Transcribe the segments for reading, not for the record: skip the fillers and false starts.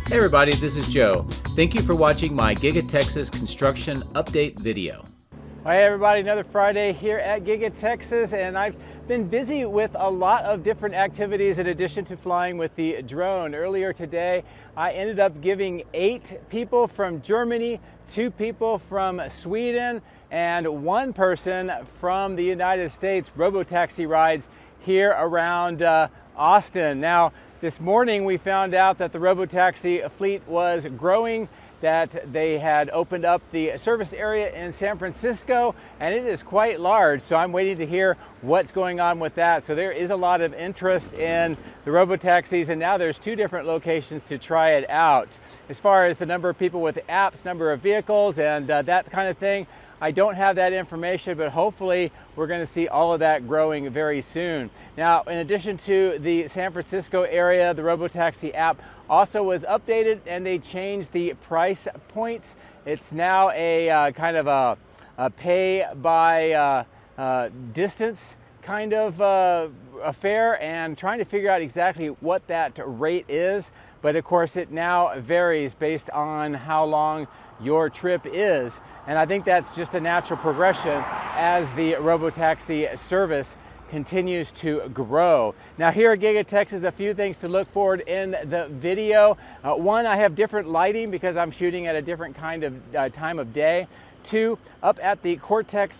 Hey everybody, this is Joe. Thank you for watching my Giga Texas construction update video. Hey everybody, another Friday here at Giga Texas, and I've been busy with a lot of different activities in addition to flying with the drone. Earlier today, I ended up giving 8 people from Germany, 2 people from Sweden, and 1 person from the United States Robotaxi rides here around Austin. Now, this morning we found out that the Robotaxi fleet was growing, that they had opened up the service area in San Francisco, and it is quite large, so I'm waiting to hear what's going on with that. So there is a lot of interest in the Robotaxis, and now there's 2 different locations to try it out. As far as the number of people with apps, number of vehicles, and that kind of thing, I don't have that information, but hopefully we're going to see all of that growing very soon. Now, in addition to the San Francisco area, the Robotaxi app also was updated and they changed the price points. It's now a kind of a pay by distance kind of affair, and trying to figure out exactly what that rate is. But of course it now varies based on how long your trip is. And I think that's just a natural progression as the Robotaxi service continues to grow. Now here at Giga Texas, a few things to look forward in the video. 1, I have different lighting because I'm shooting at a different kind of time of day. 2, up at the Cortex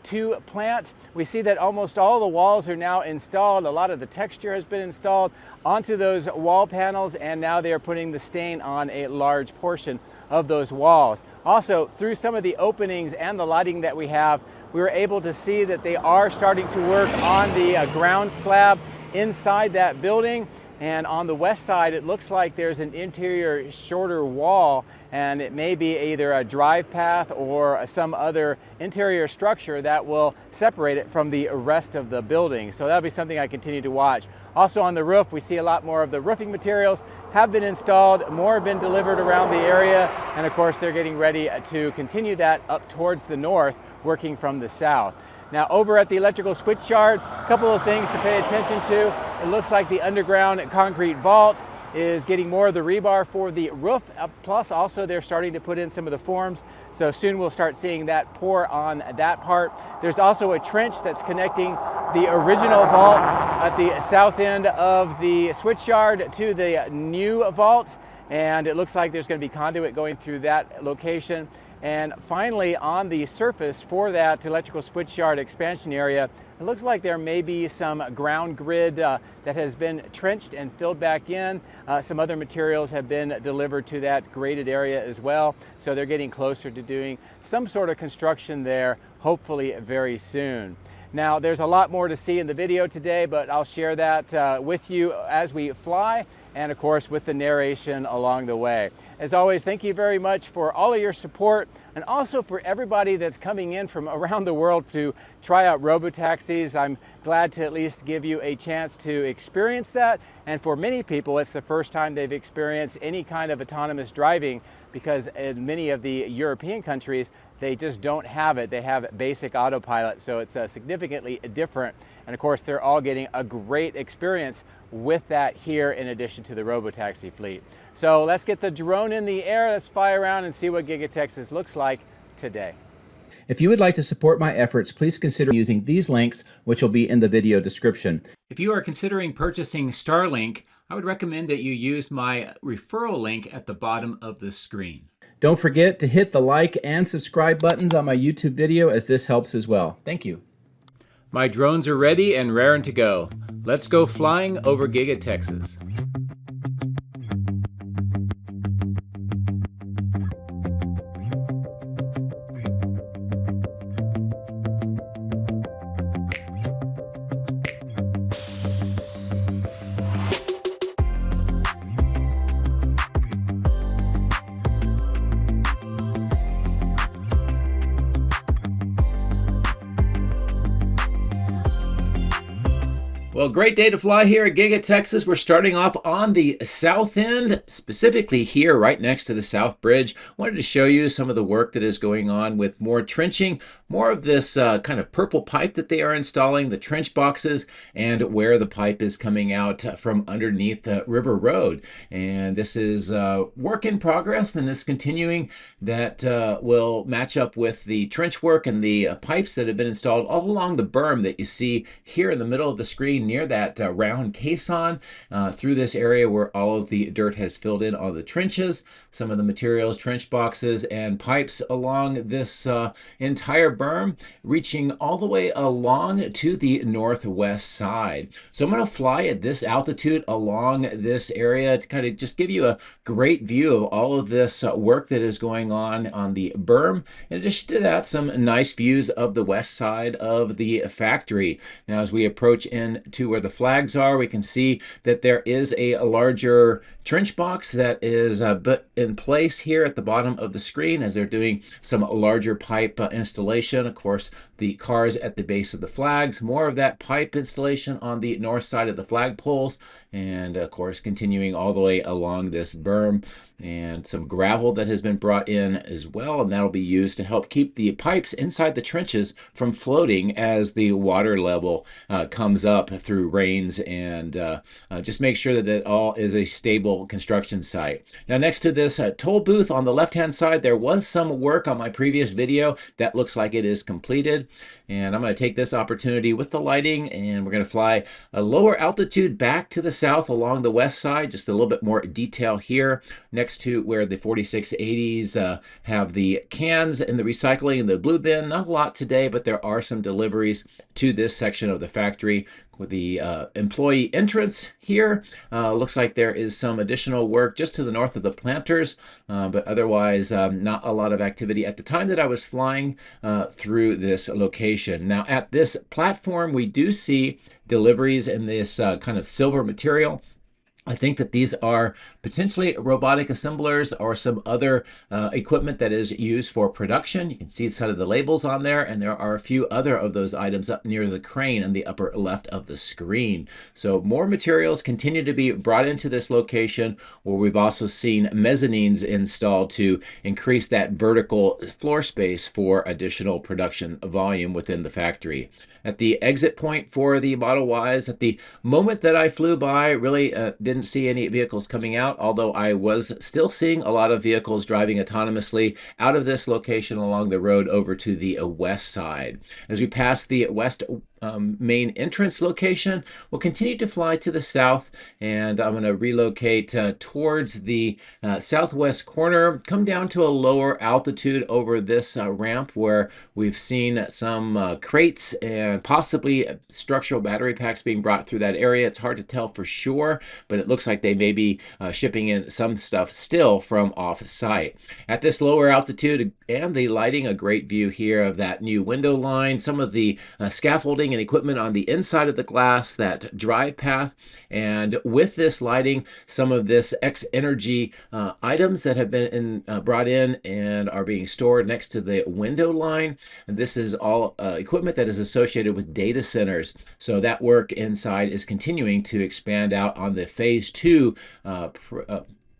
2 plant, we see that almost all the walls are now installed. A lot of the texture has been installed onto those wall panels, and now they are putting the stain on a large portion of those walls. Also, through some of the openings and the lighting that we have, we were able to see that they are starting to work on the ground slab inside that building. And on the west side, it looks like there's an interior shorter wall, and it may be either a drive path or some other interior structure that will separate it from the rest of the building. So that'll be something I continue to watch. Also on the roof, we see a lot more of the roofing materials have been installed, more have been delivered around the area, and of course they're getting ready to continue that up towards the north, working from the south. Now over at the electrical switchyard, a couple of things to pay attention to. It looks like the underground concrete vault is getting more of the rebar for the roof, plus also they're starting to put in some of the forms. So soon we'll start seeing that pour on that part. There's also a trench that's connecting the original vault at the south end of the switchyard to the new vault, and it looks like there's going to be conduit going through that location. And finally, on the surface for that electrical switchyard expansion area, it looks like there may be some ground grid that has been trenched and filled back in. Some other materials have been delivered to that graded area as well. So they're getting closer to doing some sort of construction there, hopefully very soon. Now, there's a lot more to see in the video today, but I'll share that with you as we fly, and of course with the narration along the way. As always, thank you very much for all of your support, and also for everybody that's coming in from around the world to try out Robotaxis. I'm glad to at least give you a chance to experience that, and for many people it's the first time they've experienced any kind of autonomous driving, because in many of the European countries they just don't have it. They have basic autopilot, so it's significantly different. And of course, they're all getting a great experience with that here in addition to the Robotaxi fleet. So let's get the drone in the air, let's fly around and see what Giga Texas looks like today. If you would like to support my efforts, please consider using these links, which will be in the video description. If you are considering purchasing Starlink, I would recommend that you use my referral link at the bottom of the screen. Don't forget to hit the like and subscribe buttons on my YouTube video, as this helps as well. Thank you. My drones are ready and raring to go. Let's go flying over Giga Texas. Well, great day to fly here at Giga Texas. We're starting off on the south end, specifically here right next to the South Bridge. Wanted to show you some of the work that is going on with more trenching, more of this kind of purple pipe that they are installing, the trench boxes, and where the pipe is coming out from underneath River Road. And this is work in progress, and is continuing. That will match up with the trench work and the pipes that have been installed all along the berm that you see here in the middle of the screen near that round caisson, through this area where all of the dirt has filled in all the trenches, some of the materials, trench boxes, and pipes along this entire berm, reaching all the way along to the northwest side. So I'm going to fly at this altitude along this area to kind of just give you a great view of all of this work that is going on the berm. In addition to that, some nice views of the west side of the factory. Now, as we approach into where the flags are, we can see that there is a larger trench box that is put in place here at the bottom of the screen as they're doing some larger pipe installation. Of course, the cars at the base of the flags, more of that pipe installation on the north side of the flag poles, and of course continuing all the way along this berm, and some gravel that has been brought in as well, and that'll be used to help keep the pipes inside the trenches from floating as the water level comes up through rains, and just make sure that that all is a stable construction site. Now, next to this toll booth on the left hand side, there was some work on my previous video that looks like it is completed, and I'm going to take this opportunity with the lighting, and we're going to fly a lower altitude back to the south along the west side, just a little bit more detail here next to where the 4680s have the cans and the recycling and the blue bin. Not a lot today, but there are some deliveries to this section of the factory. With the employee entrance here, looks like there is some additional work just to the north of the planters, but otherwise not a lot of activity at the time that I was flying through this location. Now, at this platform, we do see deliveries in this kind of silver material. I think that these are potentially robotic assemblers or some other equipment that is used for production. You can see some of the labels on there, and there are a few other of those items up near the crane in the upper left of the screen. So more materials continue to be brought into this location, where we've also seen mezzanines installed to increase that vertical floor space for additional production volume within the factory. At the exit point for the Model Ys, at the moment that I flew by, really didn't see any vehicles coming out, although I was still seeing a lot of vehicles driving autonomously out of this location along the road over to the west side. As we pass the west main entrance location, we'll continue to fly to the south, and I'm going to relocate towards the southwest corner, come down to a lower altitude over this ramp where we've seen some crates and possibly structural battery packs being brought through that area. It's hard to tell for sure, but it looks like they may be shipping in some stuff still from off-site. At this lower altitude and the lighting, a great view here of that new window line, some of the scaffolding and equipment on the inside of the glass, that drive path, and with this lighting, some of this X-energy items that have been brought in and are being stored next to the window line. And this is all equipment that is associated with data centers. So that work inside is continuing to expand out on the phase 2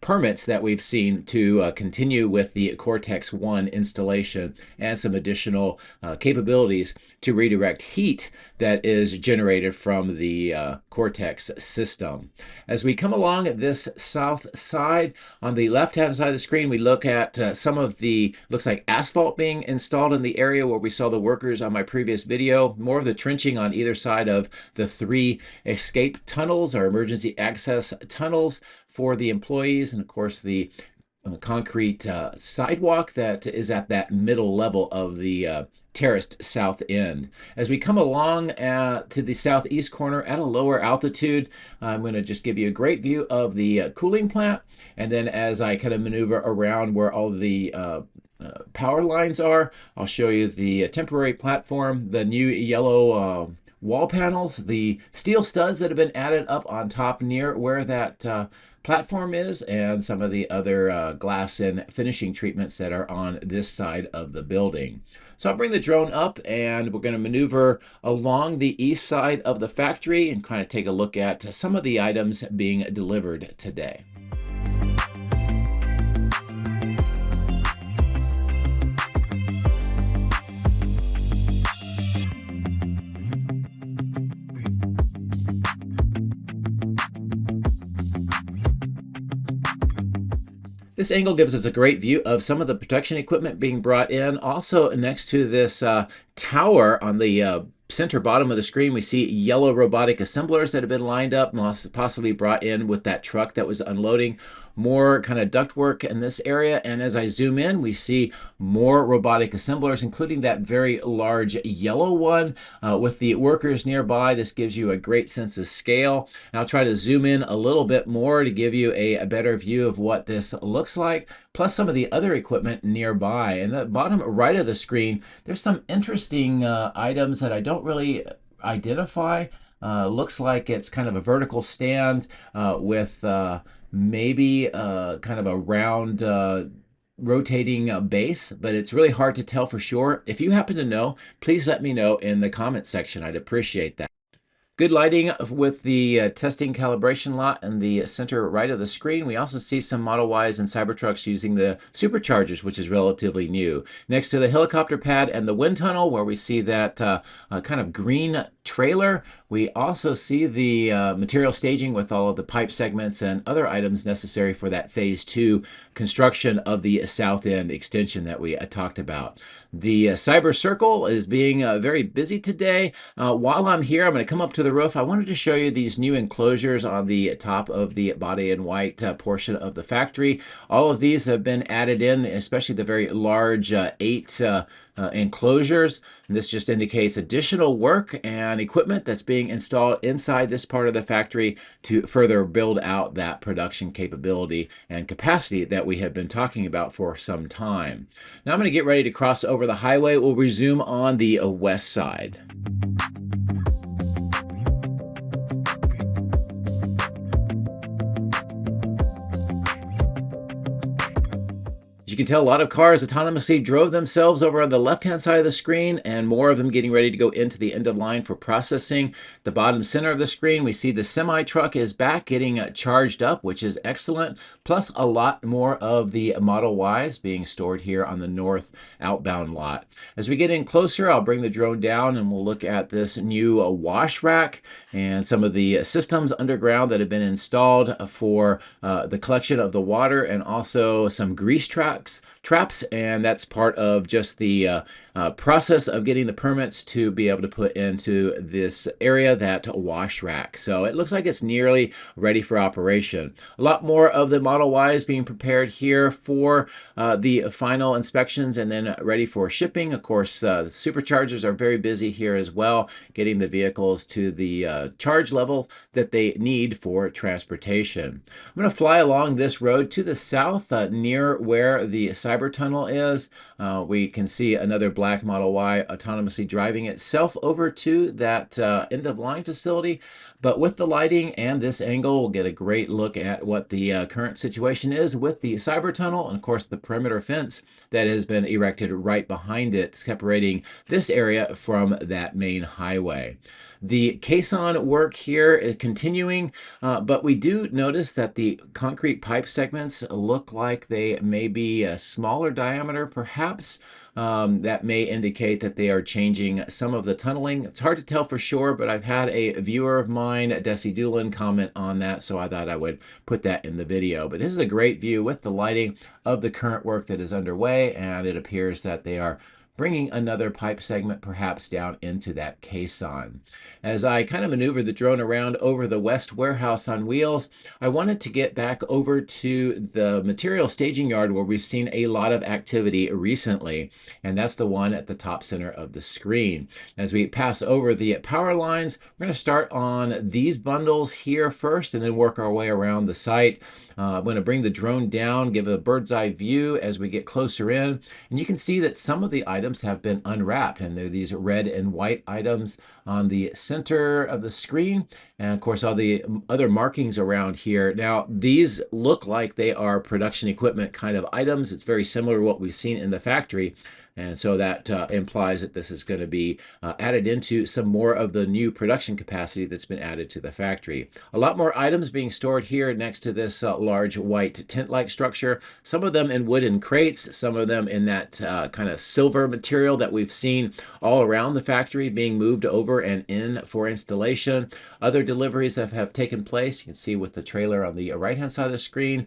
permits that we've seen to continue with the Cortex 1 installation, and some additional capabilities to redirect heat that is generated from the Cortex system. As we come along this south side, on the left-hand side of the screen, we look at some of the, looks like asphalt being installed in the area where we saw the workers on my previous video. More of the trenching on either side of the 3 escape tunnels or emergency access tunnels for the employees, and of course the concrete sidewalk that is at that middle level of the terraced south end. As we come along to the southeast corner at a lower altitude, I'm going to just give you a great view of the cooling plant, and then as I kind of maneuver around where all the power lines are, I'll show you the temporary platform, the new yellow wall panels, the steel studs that have been added up on top near where that platform is and some of the other glass and finishing treatments that are on this side of the building. So I'll bring the drone up and we're going to maneuver along the east side of the factory and kind of take a look at some of the items being delivered today. This angle gives us a great view of some of the production equipment being brought in. Also next to this tower on the center bottom of the screen, we see yellow robotic assemblers that have been lined up, possibly brought in with that truck that was unloading. More kind of ductwork in this area, and as I zoom in, we see more robotic assemblers, including that very large yellow one with the workers nearby. This gives you a great sense of scale. And I'll try to zoom in a little bit more to give you a better view of what this looks like, plus some of the other equipment nearby. In the bottom right of the screen, there's some interesting items that I don't really identify. Looks like it's kind of a vertical stand with maybe kind of a round rotating base, but it's really hard to tell for sure. If you happen to know, please let me know in the comments section. I'd appreciate that. Good lighting with the testing calibration lot in the center right of the screen. We also see some Model Ys and Cybertrucks using the superchargers, which is relatively new. Next to the helicopter pad and the wind tunnel, where we see that kind of green trailer, we also see the material staging with all of the pipe segments and other items necessary for that phase 2 construction of the south end extension that we talked about. The Cyber Circle is being very busy today. While I'm here, I'm going to come up to the roof. I wanted to show you these new enclosures on the top of the body in white portion of the factory. All of these have been added in, especially the very large 8 enclosures. And this just indicates additional work and equipment that's being installed inside this part of the factory to further build out that production capability and capacity that we have been talking about for some time. Now I'm going to get ready to cross over the highway. We'll resume on the west side. As you can tell, a lot of cars autonomously drove themselves over on the left-hand side of the screen, and more of them getting ready to go into the end of line for processing. The bottom center of the screen, we see the semi-truck is back getting charged up, which is excellent, plus a lot more of the Model Ys being stored here on the north outbound lot. As we get in closer, I'll bring the drone down and we'll look at this new wash rack and some of the systems underground that have been installed for the collection of the water, and also some grease traps, and that's part of just the process of getting the permits to be able to put into this area that wash rack. So it looks like it's nearly ready for operation. A lot more of the Model Ys being prepared here for the final inspections and then ready for shipping. Of course, the superchargers are very busy here as well, getting the vehicles to the charge level that they need for transportation. I'm going to fly along this road to the south near where the Cyber Tunnel is. We can see another black Model Y autonomously driving itself over to that end of line facility. But with the lighting and this angle, we'll get a great look at what the current situation is with the Cyber Tunnel, and of course the perimeter fence that has been erected right behind it, separating this area from that main highway. The caisson work here is continuing, but we do notice that the concrete pipe segments look like they may be a smaller diameter, perhaps. That may indicate that they are changing some of the tunneling. It's hard to tell for sure, but I've had a viewer of mine, Desi Doolin, comment on that, so I thought I would put that in the video. But this is a great view with the lighting of the current work that is underway, and it appears that they are bringing another pipe segment perhaps down into that caisson. As I kind of maneuver the drone around over the west warehouse on wheels, I wanted to get back over to the material staging yard where we've seen a lot of activity recently, and that's the one at the top center of the screen. As we pass over the power lines, we're going to start on these bundles here first and then work our way around the site. I'm going to bring the drone down, give a bird's eye view as we get closer in, and you can see that some of the items items have been unwrapped, and they're these red and white items on the center of the screen, and of course all the other markings around here. Now these look like they are production equipment kind of items. It's very similar to what we've seen in the factory. And so that implies that this is going to be added into some more of the new production capacity that's been added to the factory. A lot more items being stored here next to this large white tent-like structure. Some of them in wooden crates, some of them in that kind of silver material that we've seen all around the factory being moved over and in for installation. Other deliveries that have taken place, you can see with the trailer on the right-hand side of the screen.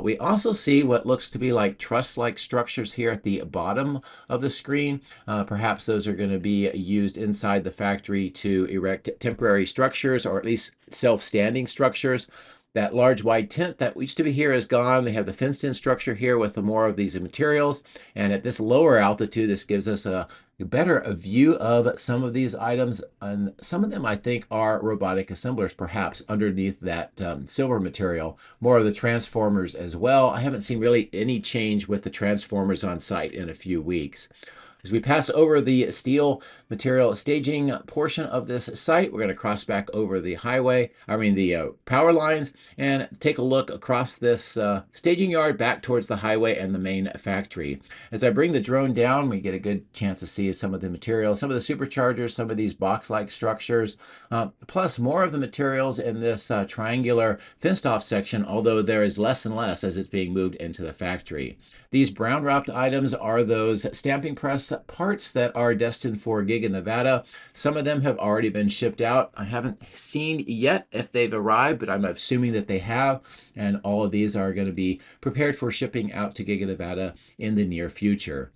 We also see what looks to be like truss-like structures here at the bottom of the screen. Perhaps those are going to be used inside the factory to erect temporary structures, or at least self-standing structures. That large wide tent that used to be here is gone. They have the fenced-in structure here with more of these materials. And at this lower altitude, this gives us a better view of some of these items. And some of them, I think, are robotic assemblers, perhaps underneath that silver material. More of the transformers as well. I haven't seen really any change with the transformers on site in a few weeks. As we pass over the steel material staging portion of this site, we're going to cross back over the the power lines, and take a look across this staging yard back towards the highway and the main factory. As I bring the drone down, we get a good chance to see some of the materials, some of the superchargers, some of these box-like structures, plus more of the materials in this triangular fenced-off section, although there is less and less as it's being moved into the factory. These brown wrapped items are those stamping press parts that are destined for Giga Nevada. Some of them have already been shipped out. I haven't seen yet if they've arrived, but I'm assuming that they have. And all of these are going to be prepared for shipping out to Giga Nevada in the near future.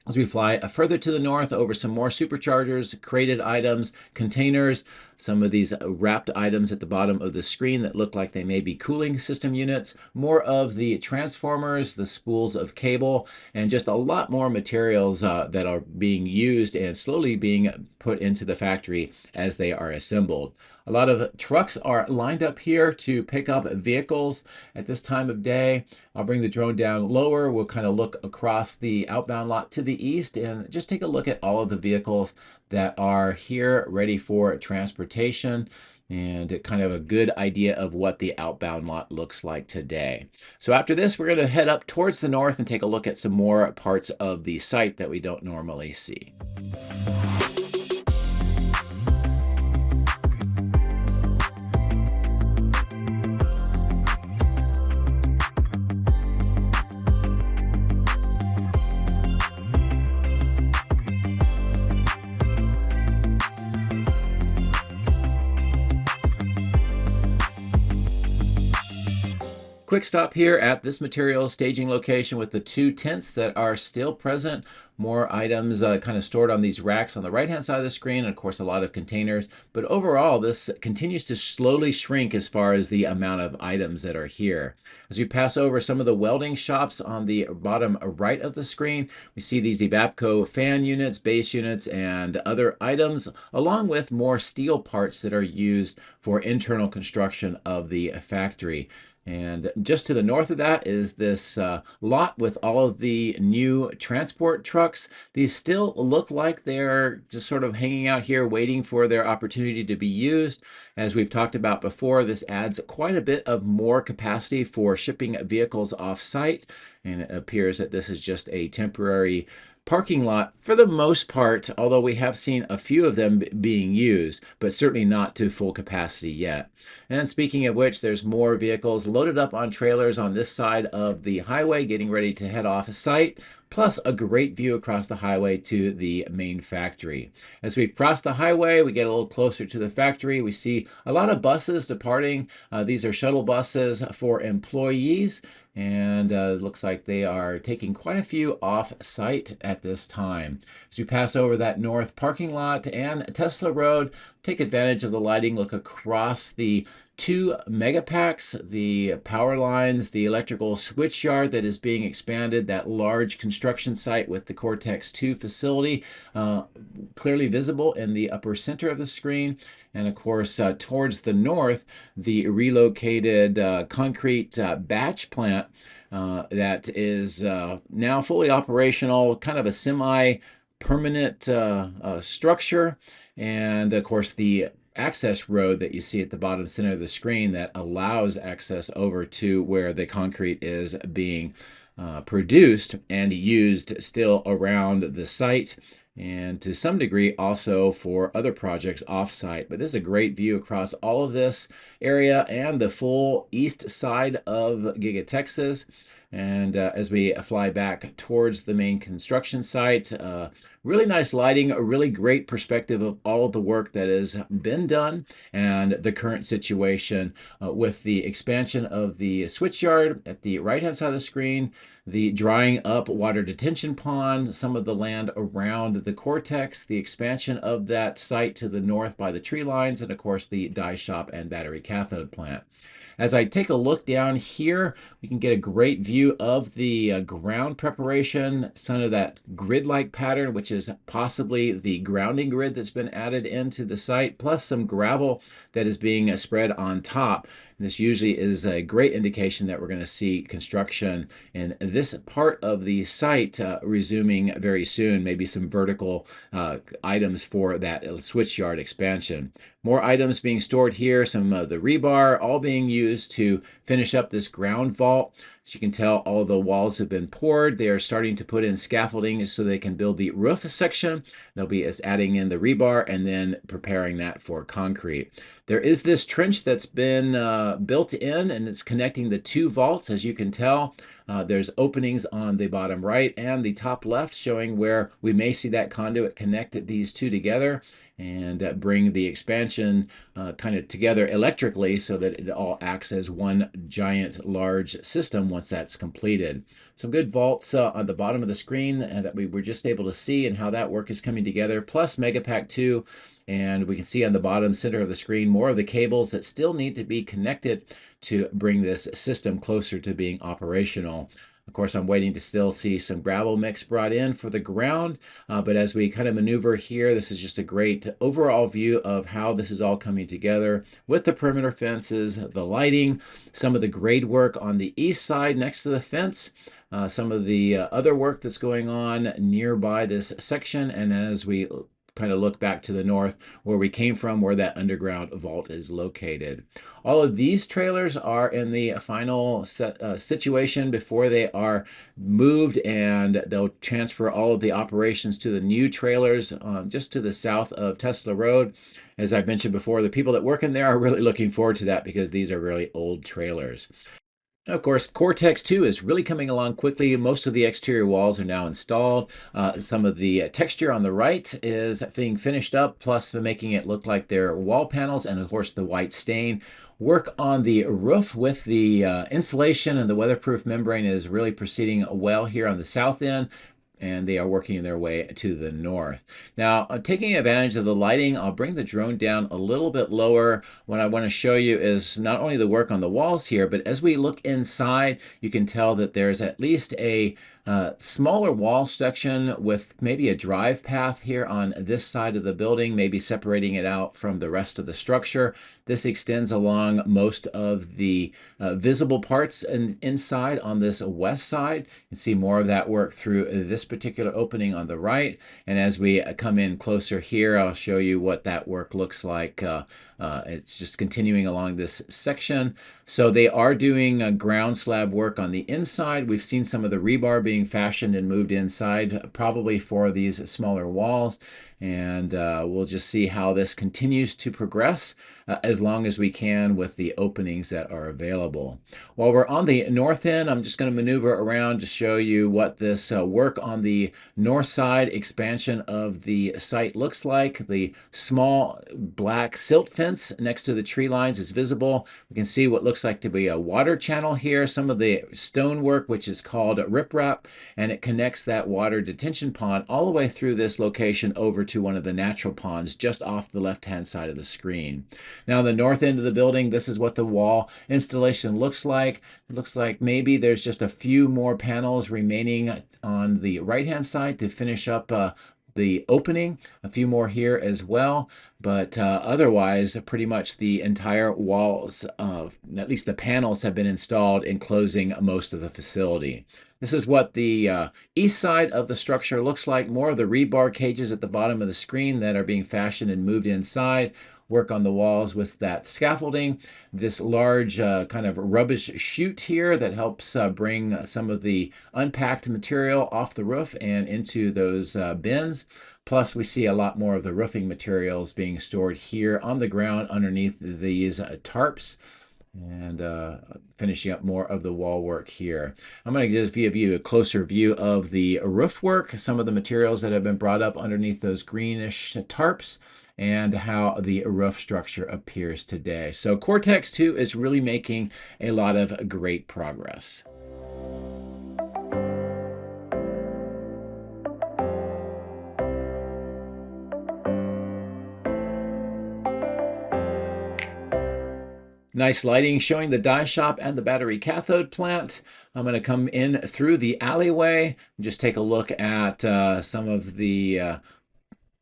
As we fly further to the north over some more superchargers, crated items, containers, some of these wrapped items at the bottom of the screen that look like they may be cooling system units, more of the transformers, the spools of cable, and just a lot more materials that are being used and slowly being put into the factory as they are assembled. A lot of trucks are lined up here to pick up vehicles at this time of day. I'll bring the drone down lower. We'll kind of look across the outbound lot to the east and just take a look at all of the vehicles that are here ready for transportation, and kind of a good idea of what the outbound lot looks like today. So after this, we're going to head up towards the north and take a look at some more parts of the site that we don't normally see. Quick stop here at this material staging location with the two tents that are still present. More items kind of stored on these racks on the right-hand side of the screen, and of course a lot of containers. But overall, this continues to slowly shrink as far as the amount of items that are here. As we pass over some of the welding shops on the bottom right of the screen, we see these Evapco fan units, base units, and other items, along with more steel parts that are used for internal construction of the factory. And just to the north of that is this lot with all of the new transport trucks. These still look like they're just sort of hanging out here waiting for their opportunity to be used. As we've talked about before, this adds quite a bit of more capacity for shipping vehicles off-site, and it appears that this is just a temporary parking lot for the most part, although we have seen a few of them being used, but certainly not to full capacity yet. And speaking of which, there's more vehicles loaded up on trailers on this side of the highway getting ready to head off site, plus a great view across the highway to the main factory. As we cross the highway, we get a little closer to the factory. We see a lot of buses departing. These are shuttle buses for employees, and it looks like they are taking quite a few off-site at this time. As we pass over that north parking lot and Tesla Road, take advantage of the lighting, look across the two megapacks, the power lines, the electrical switchyard that is being expanded, that large construction site with the Cortex 2 facility, clearly visible in the upper center of the screen. And of course, towards the north, the relocated concrete batch plant that is now fully operational, kind of a semi permanent structure, and of course the access road that you see at the bottom center of the screen that allows access over to where the concrete is being produced and used still around the site, and to some degree also for other projects off-site. But this is a great view across all of this area and the full east side of Giga Texas. And as we fly back towards the main construction site, really nice lighting, a really great perspective of all of the work that has been done and the current situation with the expansion of the switchyard at the right-hand side of the screen, the drying up water detention pond, some of the land around the Cortex, the expansion of that site to the north by the tree lines, and of course the die shop and battery cathode plant. As I take a look down here, we can get a great view of the ground preparation, some of that grid-like pattern, which is possibly the grounding grid that's been added into the site, plus some gravel that is being spread on top. And this usually is a great indication that we're going to see construction in this part of the site resuming very soon, maybe some vertical items for that switchyard expansion. More items being stored here, some of the rebar, all being used to finish up this ground vault. As you can tell, all the walls have been poured. They are starting to put in scaffolding so they can build the roof section. They'll be adding in the rebar and then preparing that for concrete. There is this trench that's been built in, and it's connecting the two vaults. As you can tell, there's openings on the bottom right and the top left showing where we may see that conduit connect these two together and bring the expansion kind of together electrically so that it all acts as one giant large system once that's completed. Some good vaults on the bottom of the screen that we were just able to see and how that work is coming together, plus Megapack 2. And we can see on the bottom center of the screen more of the cables that still need to be connected to bring this system closer to being operational. Of course, I'm waiting to still see some gravel mix brought in for the ground, but as we kind of maneuver here, this is just a great overall view of how this is all coming together with the perimeter fences, the lighting, some of the grade work on the east side next to the fence, some of the other work that's going on nearby this section, and as we kind of look back to the north where we came from, where that underground vault is located. All of these trailers are in the final situation before they are moved, and they'll transfer all of the operations to the new trailers just to the south of Tesla Road. As I've mentioned before, the people that work in there are really looking forward to that because these are really old trailers. Of course, Cortex 2 is really coming along quickly. Most of the exterior walls are now installed. Some of the texture on the right is being finished up, plus making it look like they're wall panels, and of course the white stain. Work on the roof with the insulation and the weatherproof membrane is really proceeding well here on the south end, and they are working their way to the north. Now, taking advantage of the lighting, I'll bring the drone down a little bit lower. What I want to show you is not only the work on the walls here, but as we look inside, you can tell that there's at least a smaller wall section with maybe a drive path here on this side of the building, maybe separating it out from the rest of the structure. This extends along most of the visible parts inside on this west side. You can see more of that work through this particular opening on the right. And as we come in closer here, I'll show you what that work looks like. It's just continuing along this section. So they are doing ground slab work on the inside. We've seen some of the rebar being fashioned and moved inside, probably for these smaller walls. And we'll just see how this continues to progress as long as we can with the openings that are available. While we're on the north end, I'm just going to maneuver around to show you what this work on the north side expansion of the site looks like. The small black silt fence next to the tree lines is visible. We can see what looks like to be a water channel here. Some of the stonework, which is called riprap, and it connects that water detention pond all the way through this location over to one of the natural ponds just off the left-hand side of the screen. Now, the north end of the building, this is what the wall installation looks like. It looks like maybe there's just a few more panels remaining on the right-hand side to finish up the opening, a few more here as well, but otherwise pretty much the entire walls of, at least the panels, have been installed, enclosing most of the facility. This is what the east side of the structure looks like. More of the rebar cages at the bottom of the screen that are being fashioned and moved inside. Work on the walls with that scaffolding. This large kind of rubbish chute here that helps bring some of the unpacked material off the roof and into those bins. Plus, we see a lot more of the roofing materials being stored here on the ground underneath these tarps. And finishing up more of the wall work here. I'm going to just give you a closer view of the roof work, some of the materials that have been brought up underneath those greenish tarps, and how the roof structure appears today. So Cortex 2 is really making a lot of great progress. Nice lighting showing the die shop and the battery cathode plant. I'm going to come in through the alleyway and just take a look at some of the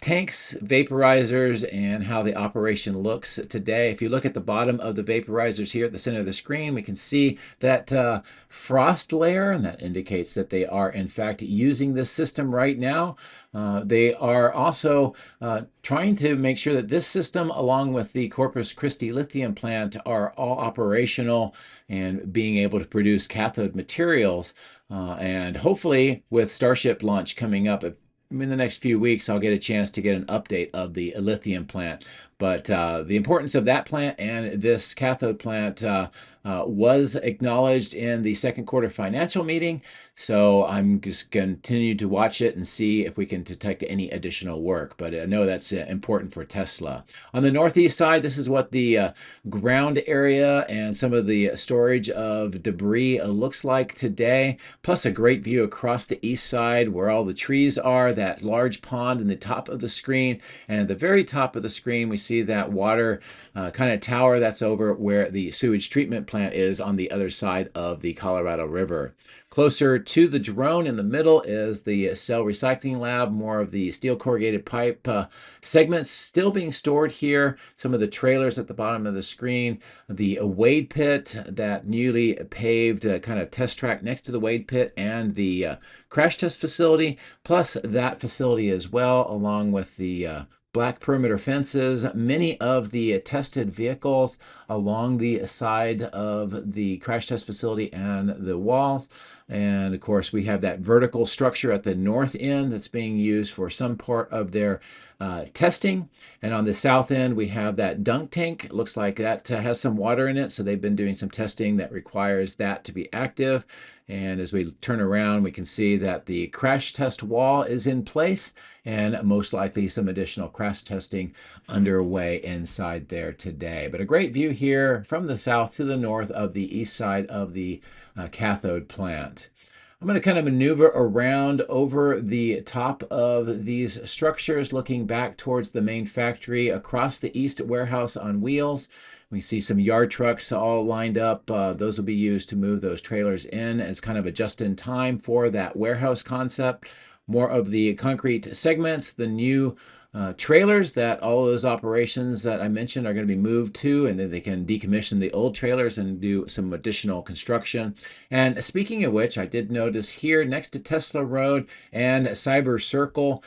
tanks, vaporizers, and how the operation looks today. If you look at the bottom of the vaporizers here at the center of the screen, we can see that frost layer, and that indicates that they are in fact using this system right now. They are also trying to make sure that this system, along with the Corpus Christi lithium plant, are all operational and being able to produce cathode materials. And hopefully with Starship launch coming up, in the next few weeks, I'll get a chance to get an update of the lithium plant. But the importance of that plant and this cathode plant was acknowledged in the second quarter financial meeting. So I'm just going to continue to watch it and see if we can detect any additional work. But I know that's important for Tesla. On the northeast side, this is what the ground area and some of the storage of debris looks like today. Plus a great view across the east side where all the trees are, that large pond in the top of the screen. And at the very top of the screen, we see that water kind of tower that's over where the sewage treatment plant is on the other side of the Colorado River. Closer to the drone in the middle is the cell recycling lab, more of the steel corrugated pipe segments still being stored here. Some of the trailers at the bottom of the screen, the wade pit, that newly paved kind of test track next to the wade pit, and the crash test facility, plus that facility as well, along with the black perimeter fences, many of the tested vehicles along the side of the crash test facility and the walls. And of course, we have that vertical structure at the north end that's being used for some part of their testing. And on the south end, we have that dunk tank. It looks like that has some water in it. So they've been doing some testing that requires that to be active. And as we turn around, we can see that the crash test wall is in place and most likely some additional crash testing underway inside there today. But a great view here from the south to the north of the east side of the cathode plant. I'm going to kind of maneuver around over the top of these structures, looking back towards the main factory across the east warehouse on wheels. We see some yard trucks all lined up. Those will be used to move those trailers in as kind of a just-in-time for that warehouse concept. More of the concrete segments, the new trailers that all those operations that I mentioned are going to be moved to, and then they can decommission the old trailers and do some additional construction. And speaking of which, I did notice here next to Tesla Road and Cyber Circle,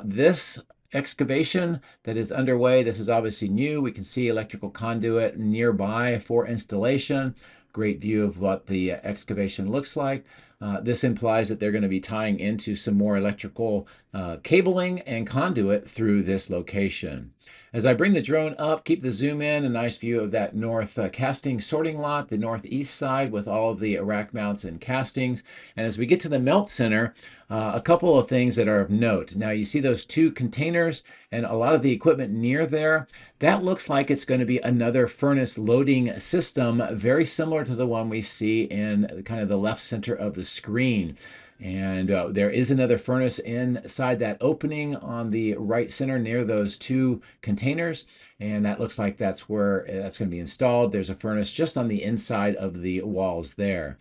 this excavation that is underway. This is obviously new. We can see electrical conduit nearby for installation. Great view of what the excavation looks like. This implies that they're going to be tying into some more electrical cabling and conduit through this location. As I bring the drone up, keep the zoom in, a nice view of that north casting sorting lot, the northeast side with all of the rack mounts and castings. And as we get to the melt center, a couple of things that are of note. Now you see those two containers and a lot of the equipment near there. That looks like it's going to be another furnace loading system, very similar to the one we see in kind of the left center of the screen. And there is another furnace inside that opening on the right center near those two containers. And that looks like that's where that's going to be installed. There's a furnace just on the inside of the walls there.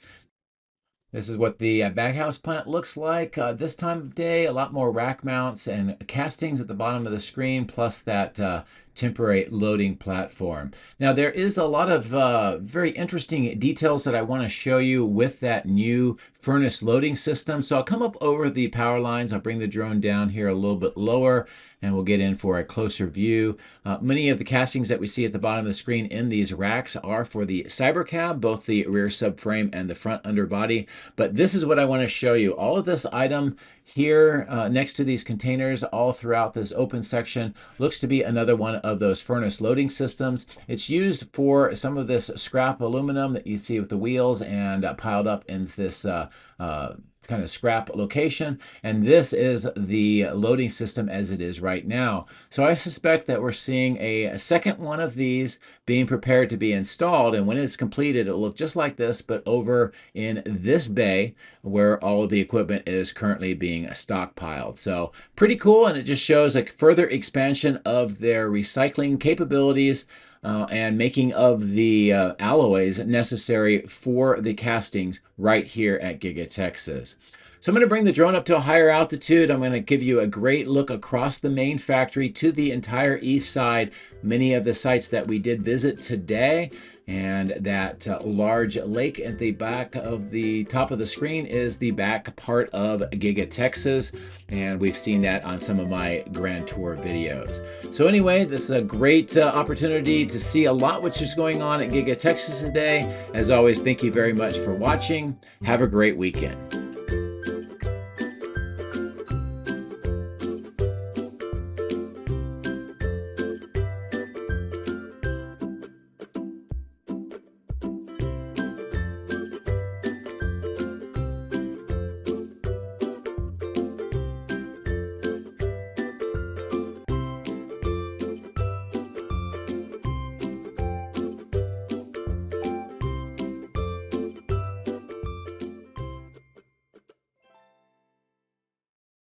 This is what the baghouse plant looks like this time of day. A lot more rack mounts and castings at the bottom of the screen, plus that temporary loading platform. Now there is a lot of very interesting details that I want to show you with that new furnace loading system. So I'll come up over the power lines. I'll bring the drone down here a little bit lower and we'll get in for a closer view. Many of the castings that we see at the bottom of the screen in these racks are for the Cybercab, both the rear subframe and the front underbody. But this is what I want to show you. All of this item here next to these containers all throughout this open section looks to be another one of those furnace loading systems. It's used for some of this scrap aluminum that you see with the wheels and piled up in this kind of scrap location, and this is the loading system as it is right now. So I suspect that we're seeing a second one of these being prepared to be installed, and when it's completed it'll look just like this, but over in this bay where all of the equipment is currently being stockpiled. So pretty cool, and it just shows a further expansion of their recycling capabilities and making of the alloys necessary for the castings right here at Giga Texas. So I'm going to bring the drone up to a higher altitude. I'm going to give you a great look across the main factory to the entire east side, many of the sites that we did visit today. And that large lake at the back of the top of the screen is the back part of Giga Texas. And we've seen that on some of my grand tour videos. So anyway, this is a great opportunity to see a lot which is going on at Giga Texas today. As always, thank you very much for watching. Have a great weekend.